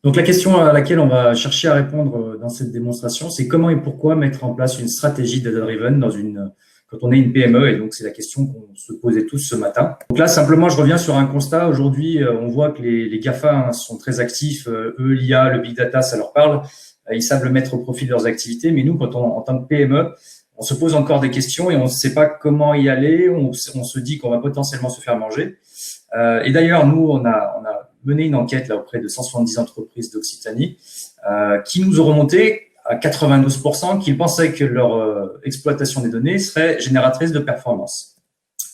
Donc la question à laquelle on va chercher à répondre dans cette démonstration, c'est comment et pourquoi mettre en place une stratégie data-driven quand on est une PME, et donc c'est la question qu'on se posait tous ce matin. Donc là, simplement, je reviens sur un constat. Aujourd'hui, on voit que les GAFA sont très actifs. Eux, l'IA, le big data, ça leur parle. Ils savent le mettre au profit de leurs activités. Mais nous, en tant que PME, on se pose encore des questions et on ne sait pas comment y aller. On se dit qu'on va potentiellement se faire manger. Et d'ailleurs, nous, on a mené une enquête là auprès de 170 entreprises d'Occitanie qui nous ont remonté à 92% qu'ils pensaient que leur exploitation des données serait génératrice de performance.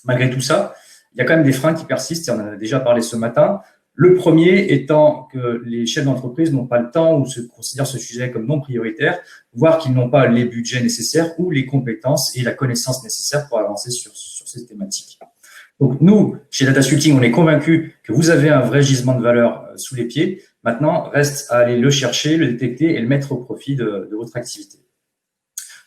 Malgré tout ça, il y a quand même des freins qui persistent et on en a déjà parlé ce matin. Le premier étant que les chefs d'entreprise n'ont pas le temps ou se considèrent ce sujet comme non prioritaire, voire qu'ils n'ont pas les budgets nécessaires ou les compétences et la connaissance nécessaire pour avancer sur ces thématiques. Donc nous, chez Datasulting, on est convaincus que vous avez un vrai gisement de valeur sous les pieds. Maintenant, reste à aller le chercher, le détecter et le mettre au profit de votre activité.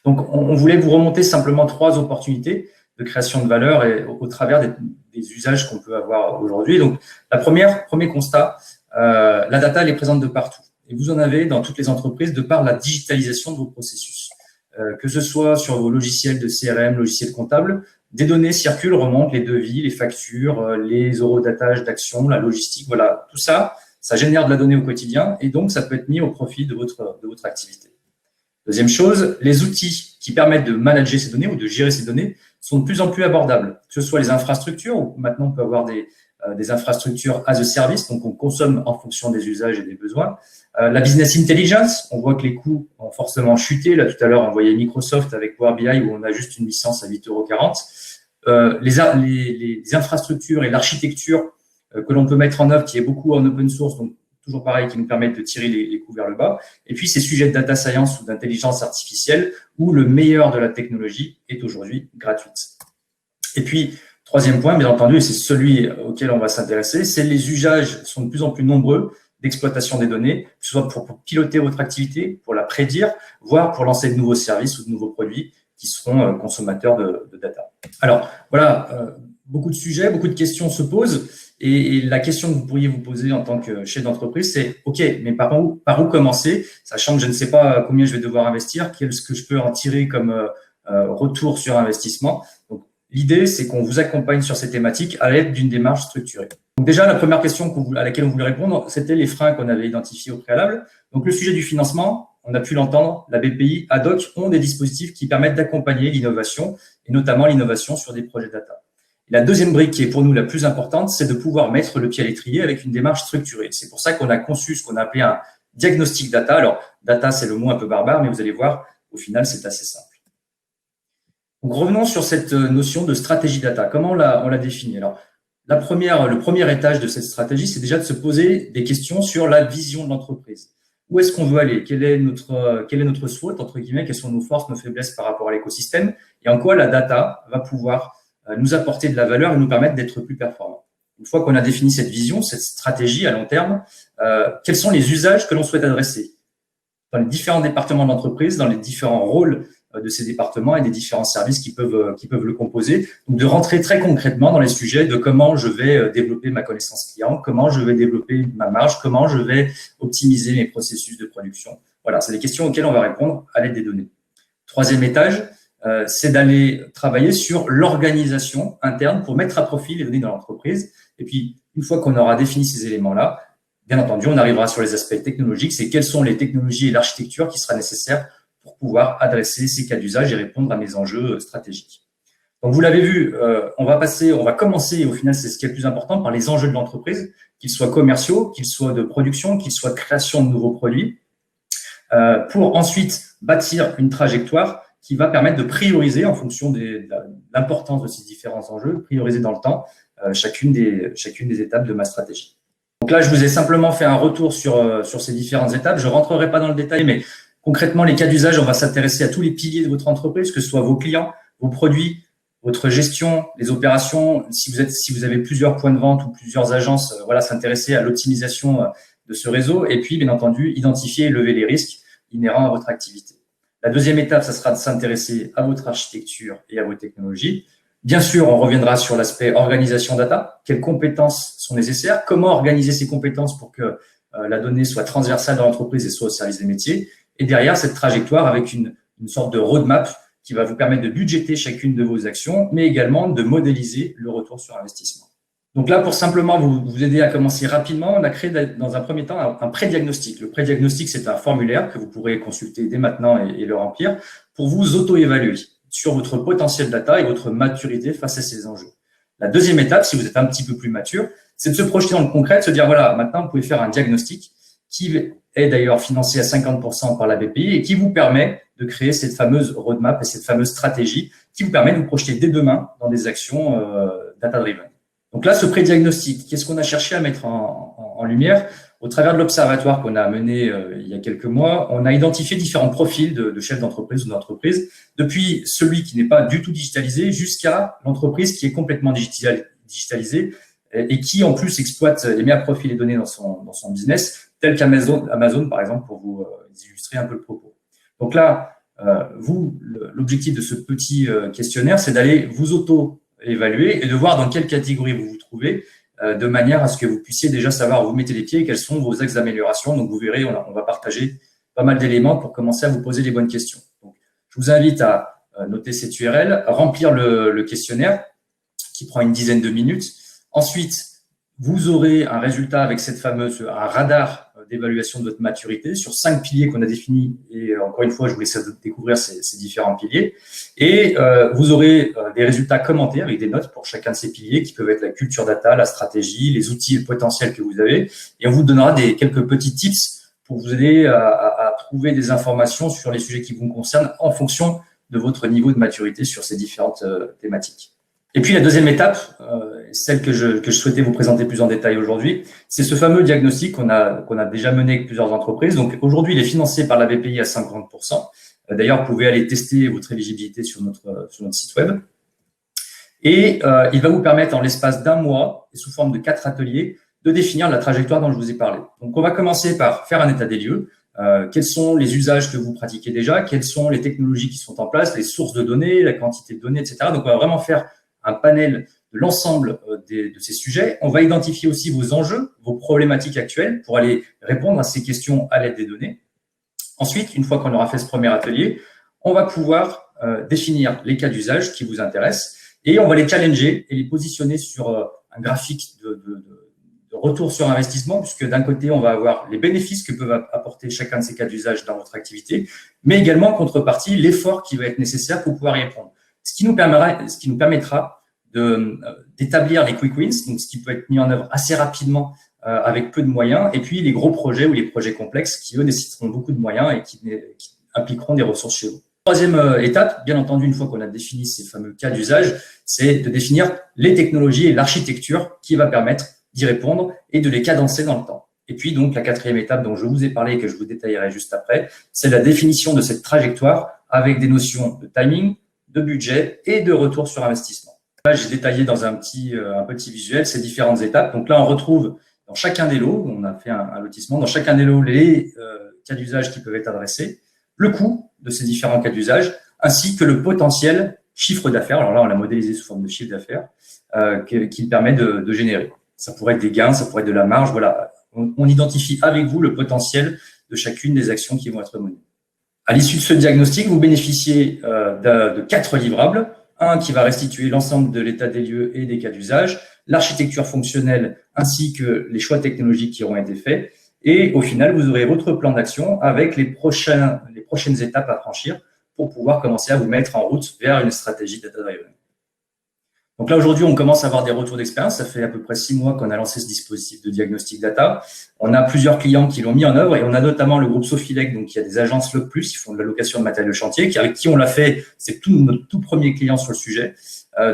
Donc, on voulait vous remonter simplement 3 opportunités de création de valeur et au travers des usages qu'on peut avoir aujourd'hui. Donc, premier constat, la data, elle est présente de partout. Et vous en avez dans toutes les entreprises de par la digitalisation de vos processus. Que ce soit sur vos logiciels de CRM, logiciels comptables, des données circulent, remontent, les devis, les factures, les eurodatages d'actions, la logistique, voilà, tout ça, ça génère de la donnée au quotidien et donc ça peut être mis au profit de votre activité. Deuxième chose, les outils qui permettent de manager ces données ou de gérer ces données sont de plus en plus abordables, que ce soit les infrastructures, où maintenant on peut avoir des infrastructures as a service, donc on consomme en fonction des usages et des besoins. La business intelligence, on voit que les coûts ont forcément chuté. Là, tout à l'heure, on voyait Microsoft avec Power BI où on a juste une licence à 8,40 €. Les infrastructures et l'architecture que l'on peut mettre en œuvre, qui est beaucoup en open source, donc toujours pareil, qui nous permettent de tirer les coûts vers le bas. Et puis, ces sujets de data science ou d'intelligence artificielle où le meilleur de la technologie est aujourd'hui gratuite. Et puis, troisième point, bien entendu, et c'est celui auquel on va s'intéresser, c'est les usages sont de plus en plus nombreux d'exploitation des données, que ce soit pour piloter votre activité, pour la prédire, voire pour lancer de nouveaux services ou de nouveaux produits qui seront consommateurs de data. Alors, voilà, beaucoup de sujets, beaucoup de questions se posent. Et la question que vous pourriez vous poser en tant que chef d'entreprise, c'est OK, mais par où commencer, sachant que je ne sais pas combien je vais devoir investir, qu'est-ce que je peux en tirer comme retour sur investissement. Donc, l'idée, c'est qu'on vous accompagne sur ces thématiques à l'aide d'une démarche structurée. Donc déjà, la première question à laquelle on voulait répondre, c'était les freins qu'on avait identifiés au préalable. Donc, le sujet du financement, on a pu l'entendre, la BPI, ADOC ont des dispositifs qui permettent d'accompagner l'innovation, et notamment l'innovation sur des projets data. Et la deuxième brique qui est pour nous la plus importante, c'est de pouvoir mettre le pied à l'étrier avec une démarche structurée. C'est pour ça qu'on a conçu ce qu'on a appelé un diagnostic data. Alors, data, c'est le mot un peu barbare, mais vous allez voir, au final, c'est assez simple. Donc, revenons sur cette notion de stratégie data. Comment on l'a définie? Alors, le premier étage de cette stratégie, c'est déjà de se poser des questions sur la vision de l'entreprise. Où est-ce qu'on veut aller? Quel est notre SWOT, entre guillemets? Quelles sont nos forces, nos faiblesses par rapport à l'écosystème? Et en quoi la data va pouvoir nous apporter de la valeur et nous permettre d'être plus performants. Une fois qu'on a défini cette vision, cette stratégie à long terme, quels sont les usages que l'on souhaite adresser dans les différents départements de l'entreprise, dans les différents rôles de ces départements et des différents services qui peuvent le composer. Donc, de rentrer très concrètement dans les sujets de comment je vais développer ma connaissance client, comment je vais développer ma marge, comment je vais optimiser mes processus de production. Voilà, c'est des questions auxquelles on va répondre à l'aide des données. Troisième étage, c'est d'aller travailler sur l'organisation interne pour mettre à profit les données dans l'entreprise. Et puis, une fois qu'on aura défini ces éléments-là, bien entendu, on arrivera sur les aspects technologiques. C'est quelles sont les technologies et l'architecture qui sera nécessaire pour pouvoir adresser ces cas d'usage et répondre à mes enjeux stratégiques. Donc, vous l'avez vu, on va commencer, et au final, c'est ce qui est le plus important, par les enjeux de l'entreprise, qu'ils soient commerciaux, qu'ils soient de production, qu'ils soient de création de nouveaux produits, pour ensuite bâtir une trajectoire qui va permettre de prioriser en fonction de l'importance de ces différents enjeux, prioriser dans le temps chacune des étapes de ma stratégie. Donc là, je vous ai simplement fait un retour sur ces différentes étapes. Je ne rentrerai pas dans le détail, mais concrètement, les cas d'usage, on va s'intéresser à tous les piliers de votre entreprise, que ce soit vos clients, vos produits, votre gestion, les opérations. Si vous avez plusieurs points de vente ou plusieurs agences, voilà, s'intéresser à l'optimisation de ce réseau. Et puis, bien entendu, identifier et lever les risques inhérents à votre activité. La deuxième étape, ça sera de s'intéresser à votre architecture et à vos technologies. Bien sûr, on reviendra sur l'aspect organisation data. Quelles compétences sont nécessaires? Comment organiser ces compétences pour que la donnée soit transversale dans l'entreprise et soit au service des métiers. Et derrière, cette trajectoire avec une sorte de roadmap qui va vous permettre de budgéter chacune de vos actions, mais également de modéliser le retour sur investissement. Donc là, pour simplement vous aider à commencer rapidement, on a créé dans un premier temps un pré-diagnostic. Le pré-diagnostic, c'est un formulaire que vous pourrez consulter dès maintenant et le remplir pour vous auto-évaluer sur votre potentiel data et votre maturité face à ces enjeux. La deuxième étape, si vous êtes un petit peu plus mature, c'est de se projeter dans le concret, de se dire, voilà, maintenant, vous pouvez faire un diagnostic qui est d'ailleurs financé à 50% par la BPI et qui vous permet de créer cette fameuse roadmap et cette fameuse stratégie qui vous permet de vous projeter dès demain dans des actions data-driven. Donc là, ce pré-diagnostic, qu'est-ce qu'on a cherché à mettre en lumière? Au travers de l'observatoire qu'on a mené il y a quelques mois, on a identifié différents profils de chefs d'entreprise ou d'entreprise, depuis celui qui n'est pas du tout digitalisé jusqu'à l'entreprise qui est complètement digitalisée et qui, en plus, exploite et met à profit les données dans son business, tel qu'Amazon, par exemple, pour vous illustrer un peu le propos. Donc là, l'objectif de ce petit questionnaire, c'est d'aller vous auto-évaluer et de voir dans quelle catégorie vous vous trouvez, de manière à ce que vous puissiez déjà savoir où vous mettez les pieds et quels sont vos axes d'amélioration. Donc, vous verrez, on va partager pas mal d'éléments pour commencer à vous poser les bonnes questions. Donc, je vous invite à noter cette URL, remplir le questionnaire qui prend une dizaine de minutes. Ensuite, vous aurez un résultat avec un radar d'évaluation de votre maturité sur 5 piliers qu'on a définis. Et encore une fois, je vous laisse découvrir ces différents piliers. Et vous aurez des résultats commentés avec des notes pour chacun de ces piliers qui peuvent être la culture data, la stratégie, les outils potentiels que vous avez. Et on vous donnera quelques petits tips pour vous aider à trouver des informations sur les sujets qui vous concernent en fonction de votre niveau de maturité sur ces différentes thématiques. Et puis la deuxième étape, celle que je souhaitais vous présenter plus en détail aujourd'hui, c'est ce fameux diagnostic qu'on a déjà mené avec plusieurs entreprises. Donc aujourd'hui, il est financé par la BPI à 50%. D'ailleurs, vous pouvez aller tester votre éligibilité sur notre site web. Et il va vous permettre, en l'espace d'un mois, et sous forme de 4 ateliers, de définir la trajectoire dont je vous ai parlé. Donc on va commencer par faire un état des lieux. Quels sont les usages que vous pratiquez déjà? Quelles sont les technologies qui sont en place? Les sources de données, la quantité de données, etc. Donc on va vraiment faire un panel de l'ensemble de ces sujets. On va identifier aussi vos enjeux, vos problématiques actuelles pour aller répondre à ces questions à l'aide des données. Ensuite, une fois qu'on aura fait ce premier atelier, on va pouvoir définir les cas d'usage qui vous intéressent et on va les challenger et les positionner sur un graphique de retour sur investissement, puisque d'un côté, on va avoir les bénéfices que peuvent apporter chacun de ces cas d'usage dans votre activité, mais également, en contrepartie, l'effort qui va être nécessaire pour pouvoir y répondre. Ce qui nous permettra d'établir les quick wins, donc ce qui peut être mis en œuvre assez rapidement avec peu de moyens, et puis les gros projets ou les projets complexes qui, eux, nécessiteront beaucoup de moyens et qui impliqueront des ressources chez vous. Troisième étape, bien entendu, une fois qu'on a défini ces fameux cas d'usage, c'est de définir les technologies et l'architecture qui va permettre d'y répondre et de les cadencer dans le temps. Et puis, donc, la quatrième étape dont je vous ai parlé et que je vous détaillerai juste après, c'est la définition de cette trajectoire avec des notions de timing, de budget et de retour sur investissement. Là, j'ai détaillé dans un petit visuel ces différentes étapes. Donc là, on retrouve dans chacun des lots, on a fait un lotissement, dans chacun des lots, les cas d'usage qui peuvent être adressés, le coût de ces différents cas d'usage, ainsi que le potentiel chiffre d'affaires. Alors là, on l'a modélisé sous forme de chiffre d'affaires qui permet de générer. Ça pourrait être des gains, ça pourrait être de la marge. Voilà, on identifie avec vous le potentiel de chacune des actions qui vont être menées. À l'issue de ce diagnostic, vous bénéficiez de 4 livrables. Un qui va restituer l'ensemble de l'état des lieux et des cas d'usage, l'architecture fonctionnelle ainsi que les choix technologiques qui auront été faits. Et au final, vous aurez votre plan d'action avec les prochaines étapes à franchir pour pouvoir commencer à vous mettre en route vers une stratégie data-driven. Donc là, aujourd'hui, on commence à avoir des retours d'expérience. Ça fait à peu près 6 mois qu'on a lancé ce dispositif de diagnostic data. On a plusieurs clients qui l'ont mis en œuvre et on a notamment le groupe Sofilec, donc qui a des agences LogPlus, qui font de la location de matériel de chantier, avec qui on l'a fait, c'est notre tout premier client sur le sujet.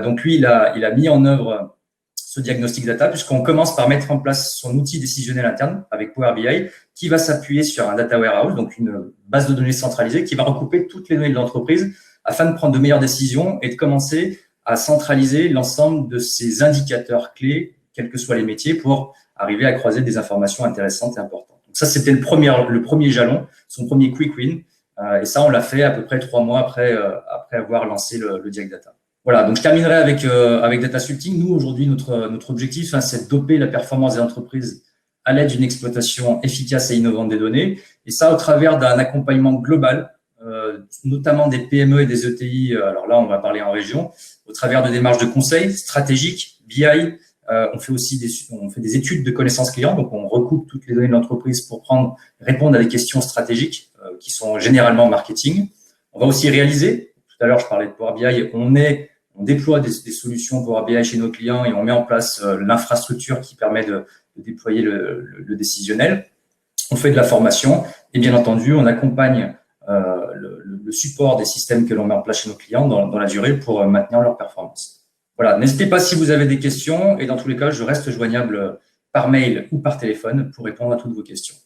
Donc lui, il a mis en œuvre ce diagnostic data puisqu'on commence par mettre en place son outil décisionnel interne avec Power BI qui va s'appuyer sur un data warehouse, donc une base de données centralisée qui va recouper toutes les données de l'entreprise afin de prendre de meilleures décisions et de commencer à centraliser l'ensemble de ces indicateurs clés, quels que soient les métiers, pour arriver à croiser des informations intéressantes et importantes. Donc ça, c'était le premier jalon, son premier quick win. Et ça, on l'a fait à peu près 3 mois après avoir lancé le Diag Data. Voilà, donc je terminerai avec Data Sculpting. Nous, aujourd'hui, notre objectif, c'est de doper la performance des entreprises à l'aide d'une exploitation efficace et innovante des données, et ça au travers d'un accompagnement global, notamment des PME et des ETI, alors là on va parler en région, au travers de démarches de conseil stratégiques, BI, on fait aussi des études de connaissances clients, donc on recoupe toutes les données de l'entreprise pour répondre à des questions stratégiques qui sont généralement marketing. On va aussi réaliser, tout à l'heure je parlais de Power BI, on déploie des solutions Power BI chez nos clients et on met en place l'infrastructure qui permet de déployer le décisionnel. On fait de la formation et bien entendu, on accompagne le support des systèmes que l'on met en place chez nos clients dans la durée pour maintenir leur performance. Voilà, n'hésitez pas si vous avez des questions et dans tous les cas, je reste joignable par mail ou par téléphone pour répondre à toutes vos questions.